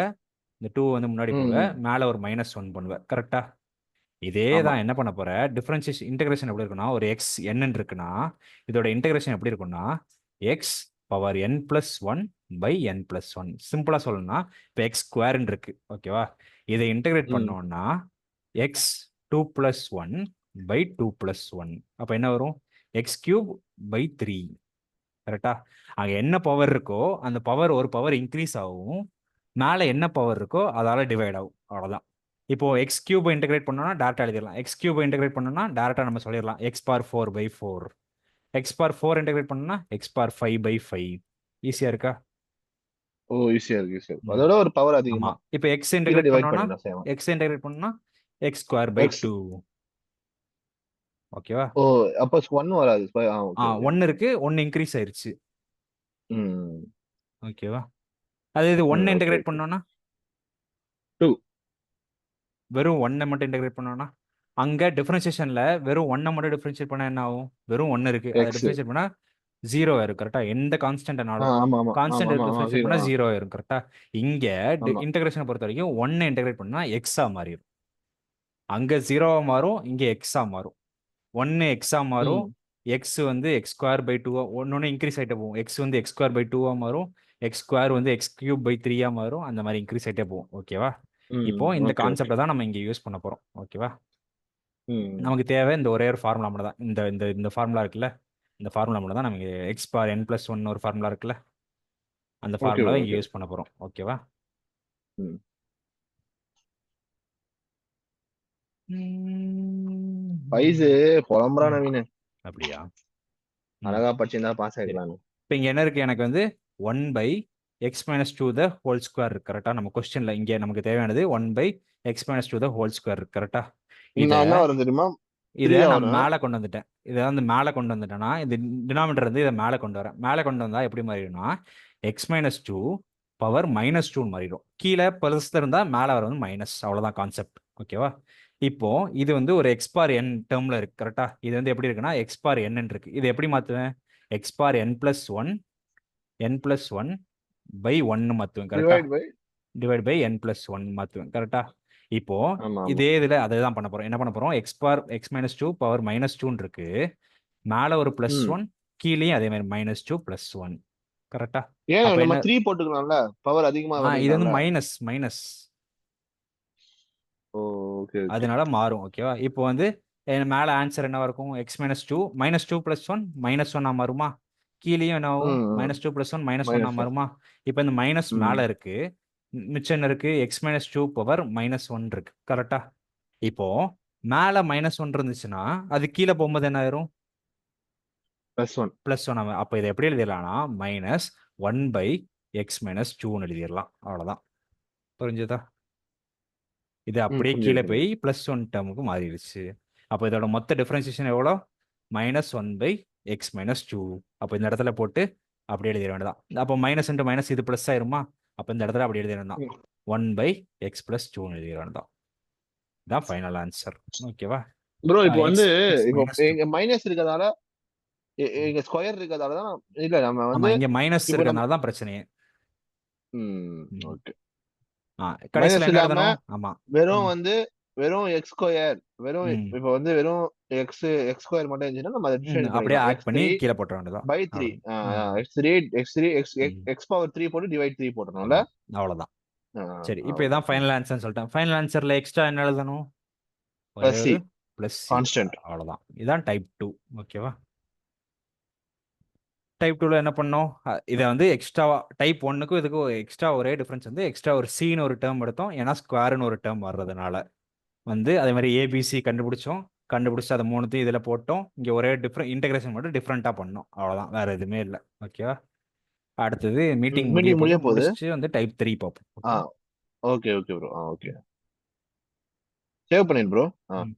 இந்த 2 வந்து முன்னாடி போடுவ, ம் மேல ஒரு -1 பண்ணுவ. கரெக்டா? இதே ஆமா. தான் என்ன பண்ண போற, டிஃபரன்ஷியேஷன் இன்டகிரேஷன் எப்படி இருக்குன்னா, ஒரு x n இருக்குன்னா இதோட இன்டகிரேஷன் எப்படி இருக்கும்னா x⁻n+1/n+1. சிம்பிளா சொல்லணும்னா இப்போ x² இருக்கு. ஓகேவா? இதை இன்டகிரேட் ம் பண்ணோம்னா x2+1/2+1. அப்போ என்ன வரும்? x³ 3. கரெக்டா? அங்க என்ன பவர் இருக்கோ அந்த பவர் ஒரு பவர் இன்க்ரீஸ் ஆகும், மேலே என்ன பவர் இருக்கோ அதால டிவைட் ஆகும். அவ்வளோதான். இப்போ x³ இன்டகிரேட் பண்ணோம்னா டேரக்டா எழுதிடலாம். x³ இன்டகிரேட் பண்ணோம்னா டேரக்டா நம்ம சொல்லிடலாம் x⁴/4. x⁴ இன்டகிரேட் பண்ணோம்னா x⁴5/5. ஈஸியா இருக்கா? ஈஸியா இருக்கு ஈஸியா இருக்கு. ம். அதோட ஒரு பவர் ஆமா. அதிகமா இப்போ x கீழே இன்டகிரேட் டிவைட் பண்ணோம்னா பண்ணிடலாம் சேமா. x²/2. x. ஓகேவா? அப்போ 1 வராது. Okay okay. 1 இருக்கு, 1 இன்க்ரீஸ் ஆயிருச்சு. ம் ஓகேவா? அது இது 1 ஓகே இன்டகிரேட் ஓகே. பண்ணோம்னா 2. வெறும் 1 மட்டும் இன்டகிரேட் பண்ணோம்னா அங்க டிஃபரன்சியேஷன்ல வெறும் 1 மட்டும் டிஃபரன்ஷியேட் பண்ணா என்ன ஆகும்? வெறும் 1 இருக்கு, அதை x. டிஃபரன்ஷியேட் பண்ணா 0 ஆயிரும். கரெக்டா? எந்த கான்ஸ்டன்ட்னாலும் ஆமா ஆமா ஆமா கான்ஸ்டன்ட் ஆமா ஆமா டிஃபரன்ஷியேட் 0. பண்ணா 0 ஆயிரும். கரெக்டா? இங்க ஆமா. இன்டகிரேஷனை பொறுத்த வரைக்கும் 1 இன்டகிரேட் பண்ணா எக்ஸா மாறிடும். அங்க 0வா மாறும், இங்க எக்ஸா மாறும். 1 எக்ஸா மாறும், ம் எக்ஸ் வந்து x²/2 ஒன்னொன்னு இன்க்ரீஸ் ஆயிட்டே போகும். எக்ஸ் வந்து x²/2 மாறும், x² வந்து x³ 3 மாறும். அந்த மாதிரி இன்க்ரீஸ் ஆயிட்டே போகும். ஓகேவா? இப்போ இந்த ஓகே ஓகே. கான்செப்டை தான் நம்ம இங்க யூஸ் பண்ண போறோம். ஓகேவா? ம் நமக்கு தேவை இந்த ஒரே ஒரு ஃபார்முலா மட்டும் தான். இந்த இந்த இந்த ஃபார்முலா இருக்குல்ல, இந்த ஃபார்முலா மட்டும் தான் நமக்கு x⁻n+1 ஒரு ஃபார்முலா இருக்குல்ல, அந்த ஓகே ஃபார்முலாவை இங்க ஓகே. யூஸ் பண்ண போறோம். ஓகேவா? ம் பைசு புலம்புறா ம். நவீன. அப்படியா? அழகா படிச்சிருந்தா பாஸ் சரி, ஆயிடலாம். இப்போ இங்க என்ன இருக்கு? எனக்கு வந்து 1/(x-2) இருக்கு. கரெக்டா? நம்ம கொஸ்டின்ல இங்க நமக்கு தேவையானது 1/(x-2) இருக்கு. கரெக்டா? இத நான் என்ன வரும் தெரியுமா? இத 3 நான் வரும். மேலே கொண்டு வந்துட்டேன். இதை வந்து மேலே கொண்டு வந்துட்டேன்னா இது டினாமினேட்டர் வந்து இதை மேலே கொண்டு வரேன். மேலே கொண்டு வந்தா எப்படி மாறிடும்னா x-2 பவர் -2 மாறிடும். கீழே பிளஸ் இருந்தா மேலே வர வந்து மைனஸ். அவ்வளவுதான் கான்செப்ட். ஓகேவா? இப்போ இது வந்து ஒரு x⁻n டேர்ம்ல இருக்கு. கரெக்டா? இது வந்து எப்படி இருக்குன்னா x⁻n இருக்கு. இது எப்படி மாத்துவேன்? x⁻n+1 n+1/1 மாத்துவேன். கரெக்டா? Divide by. Divide by n+1 மாத்துவேன். கரெக்டா? இப்போ ஆமா ஆமா. இதே இதுல அதை தான் பண்ண போறோம். என்ன பண்ண போறோம்? x⁻x-2 பவர் -2 இருக்கு, மேல ஒரு ம் +1, கீழேயும் அதே மாதிரி -2 +1. கரெக்டா? ஏன் அப்ப நம்ம என்ன? 3 போட்டுக்கலாம்ல, பவர் அதிகமா இது வந்து பண்ணிக்கலாம்ல. Minus minus, okay okay. அதனால மாறும். ஓகேவா? இப்போ வந்து மேல ஆன்சர் என்னவா இருக்கும்? x-2 -2 + 1 -1 மாறுமா? கீழேயும் என்ன ஆகும்? ம் -2 + 1 -1 -1. மாறுமா? இப்போ இந்த மைனஸ் மேல ம் இருக்கு, மிச்சம் என்ன இருக்கு? x-2 பவர் -1 இருக்கு. கரெக்டா? இப்போ மேல -1 இருந்துச்சுன்னா அது கீழே போகும்போது என்ன ஆயிரும்? +1. +1. அப்போ இதை எப்படி எழுதிடலாம்னா -1/(x-2) எழுதிடலாம். அவ்வளவுதான். புரிஞ்சுதா? இது அப்படியே புரிஞ்சுது கீழே போய் புரிஞ்சுது. +1 டேர்முக்கு மாறிடுச்சு. அப்போ இதோட மொத்த டிஃபரன்சியேஷன் எவ்வளோ? -1/(x-2). அப்போ இந்த இடத்துல போட்டு அப்படியே எழுதிட வேண்டியதான். அப்போ மைனஸ் இன்ட்டு மைனஸ் இது ப்ளஸ் ஆயிருமா? அப்போ இந்த இடத்துல அப்படி எழுதிட வேண்டாம். 1/(x+2) எழுதிட வேண்டாம். இதான் ஃபைனல் ஆன்சர். ஓகேவா? ப்ரோ இப்போ வந்து இப்போ x-2. இங்க மைனஸ் இருக்கறதால இங்க ஸ்கொயர் இருக்கறதால தான் இல்ல நம்ம ஆமா, வந்து இங்க மைனஸ் இப்போ நம்ம இருக்கிறதுனால தான் பிரச்சனையே. ம். ஓகே. கடைசியில் மைனஸ் என்ன இல்லாம எழுதணும்? ஆமா. வெறும் ம். வந்து வெறும் எக்ஸ் ஸ்கொயர் வெறும் ம் இப்போ வந்து வெறும் எக்ஸ் ஸ்கொயர் மட்டும் இருந்துச்சுன்னா நம்ம அதை டிஃபைன் அப்படியே பண்ணிக்கலாம் ஆட் எக்ஸ் பண்ணி த்ரீ கீழே போட்டுற வேண்டியதான். பை த்ரீ அவ்வளோதான். ம். எக்ஸ் பவர் த்ரீ போட்டு டிவைட் த்ரீ போட்டுருணும்ல. ஆமா அவ்வளோதான். சரி இப்போ இதான் ஃபைனல் ஆன்சர்னு சொல்லிட்டேன். ஃபைனல் ஆன்சரில் எக்ஸ்ட்ரா என்ன எழுதணும்? ஒரே பிளஸ் சி ஒரு ப்ளஸ் சி. கான்ஸ்டன்ட். அவ்வளோதான். இதான் டைப் 2. ஓகேவா? டைப் 2ல என்ன பண்ணோம்? இதை வந்து எக்ஸ்ட்ராவா டைப் 1க்கும் இதுக்கும் எக்ஸ்ட்ரா ஒரே டிஃபரன்ஸ் வந்து எக்ஸ்ட்ரா ஒரு சின்னு ஒரு டேர்ம் எடுத்தோம். ஏன்னா ஸ்கொயர்னு ஒரு டேர்ம் வர்றதுனால வந்து அதே மாதிரி ஏபிசி கண்டுபிடிச்சோம். கண்டுபிடிச்சு அதை மூணுத்தையும் இதில் போட்டோம். இங்கே ஒரே இன்டகிரேஷன் மட்டும் டிஃப்ரெண்ட்டாக பண்ணோம். அவ்வளோதான், வேற எதுவுமே இல்லை. ஓகேவா? அடுத்தது மீட்டிங் முடிய மீட்டிங் முடிய போது போகுது. முடிச்சுட்டு வந்து டைப் 3 பார்ப்போம். Okay bro. ஓகே சேவ் பண்ணிடு ப்ரோ. ம்.